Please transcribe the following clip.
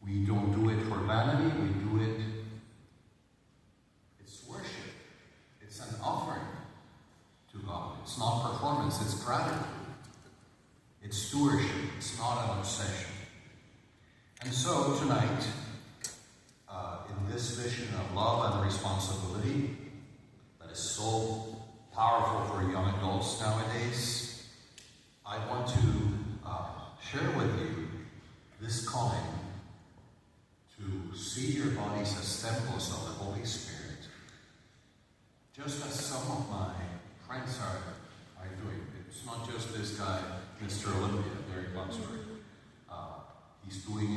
We don't do it for vanity, we do it, it's worship. It's an offering to God. It's not performance, it's gratitude. It's stewardship, it's not an obsession. And so tonight, in this vision of love and responsibility that is so powerful for young adults nowadays, I want to share with you this calling to see your bodies as temples of the Holy Spirit, just as some of my friends are doing. It's not just this guy, Mr. Olympia, Derek Luxford. He's doing